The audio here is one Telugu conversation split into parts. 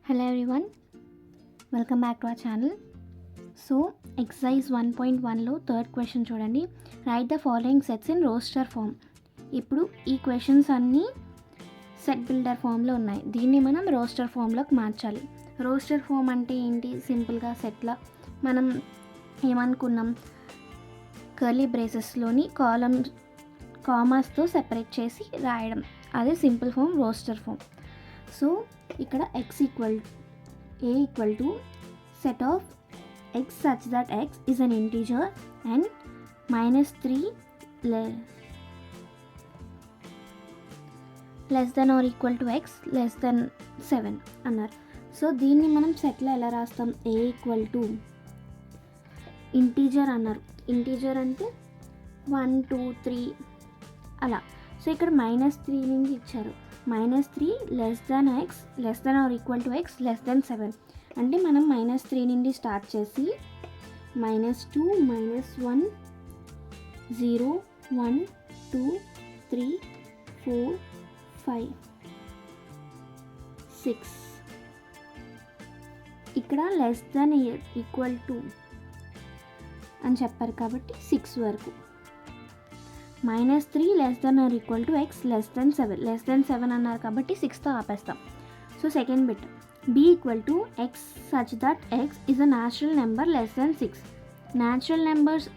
Hello everyone, welcome back to our channel. So exercise 1.1లో థర్డ్ క్వశ్చన్ చూడండి. Write the following sets in roster form. ఇప్పుడు ఈ క్వశ్చన్స్ అన్నీ సెట్ బిల్డర్ ఫామ్లో ఉన్నాయి. దీన్ని మనం రోస్టర్ ఫామ్లోకి మార్చాలి. రోస్టర్ ఫామ్ అంటే ఏంటి? సింపుల్గా సెట్లా మనం ఏమనుకున్నాం, కర్లీ బ్రేసెస్లోని కామాస్తో సెపరేట్ చేసి రాయడం, అదే simple form roster form. So ఇక్కడ a equal to set of x such that x is an integer and -3 less than or equal to x less than 7 అన్నారు. సో దీన్ని మనం సెట్లో ఎలా రాస్తాం? a equal to ఇంటీజర్ అన్నారు. ఇంటీజర్ అంటే 1 2 3 అలా. సో ఇక్కడ -3 నుంచి ఇచ్చారు. -3 less than x less than or equal to x less than 7 అంటే మనం -3 నుండి స్టార్ట్ చేసి -2 -1 0 1 2 3 4 5 6 ఇక్కడ లెస్ దెన్ ఈక్వల్ టు అని చెప్పారు కాబట్టి 6 వరకు. -3 less than or equal to x less than 7 less than 7 అన్నారు కాబట్టి 6తో ఆపేస్తాం. So second bit, b equal to x such that x is a natural number less than 6. Natural numbers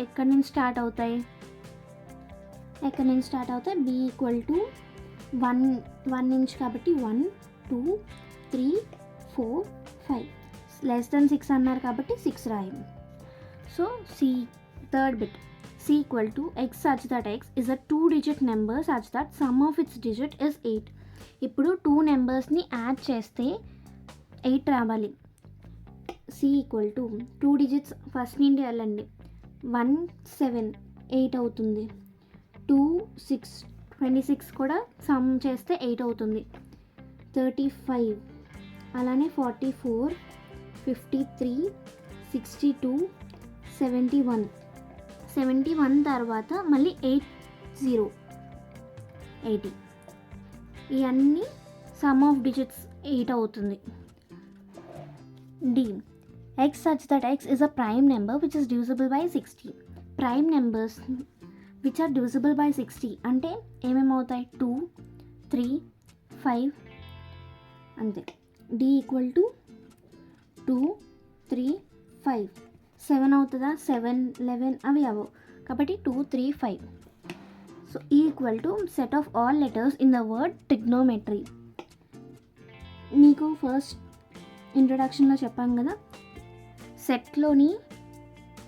ఎక్కడి నుంచి స్టార్ట్ అవుతాయి? b ఈక్వల్ టు 1 నుంచి కాబట్టి 1 2 3 4 5 లెస్ దెన్ 6 అన్నారు కాబట్టి 6 రాయం. So C third bit, c equal to x such that x is a 2-digit number such that sum of its digit is 8. ఇప్పుడు 2 నెంబర్స్ని యాడ్ చేస్తే 8 రావాలి. c equal to 2 digits first నుండి వెళ్ళండి. 1 7 8 అవుతుంది. 2 6 26 కూడా సమ్ చేస్తే 8 అవుతుంది. 35 అలానే 44 53 62 71 తర్వాత మళ్ళీ 80 ఇవన్నీ సమ్ ఆఫ్ డిజిట్స్ 8 అవుతుంది. D x such that x is a prime number which is divisible by 60. Prime numbers which are divisible by 60 అంటే ఏమేమవుతాయి? 2 3 5 అంతే. డి ఈక్వల్ టు 2 3 5 7 అవుతుందా? 7 11 అవి అవవు కాబట్టి 2 3 5. So equal to set of all letters in the word trigonometry. మీకు ఫస్ట్ ఇంట్రొడక్షన్లో చెప్పాం కదా, సెట్లోని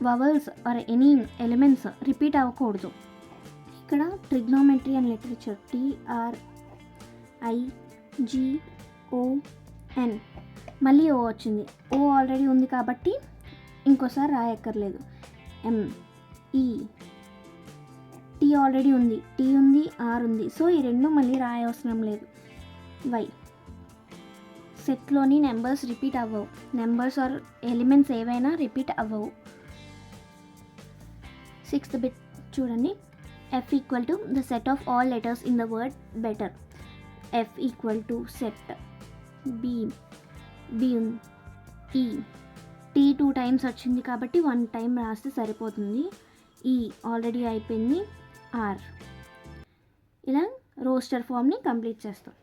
vowels or any elements repeat అవ్వకూడదు. ఇక్కడ ట్రిగ్నోమెట్రీ అని లెటర్ ఇచ్చారు. TRIGON మళ్ళీ ఓ వచ్చింది. ఓ ఆల్రెడీ ఉంది కాబట్టి ఇంకోసారి రాయక్కర్లేదు. ME టీ ఆల్రెడీ ఉంది, టీ ఉంది, ఆర్ ఉంది. సో ఈ రెండు మళ్ళీ రాయవసరం లేదు. వై సెట్లోని నెంబర్స్ రిపీట్ అవ్వవు. నెంబర్స్ ఆర్ ఎలిమెంట్స్ ఏవైనా రిపీట్ అవ్వవు. సిక్స్త్ బిట్ చూడండి. F equal to the set of all letters in the word better. F equal to set. B E T 2 times వచ్చింది కాబట్టి 1 టైం రాస్తే సరిపోతుంది. ఈ ఆల్రెడీ అయిపోయింది. ఆర్ ఇలా రోస్టర్ ఫామ్ని కంప్లీట్ చేస్తాం.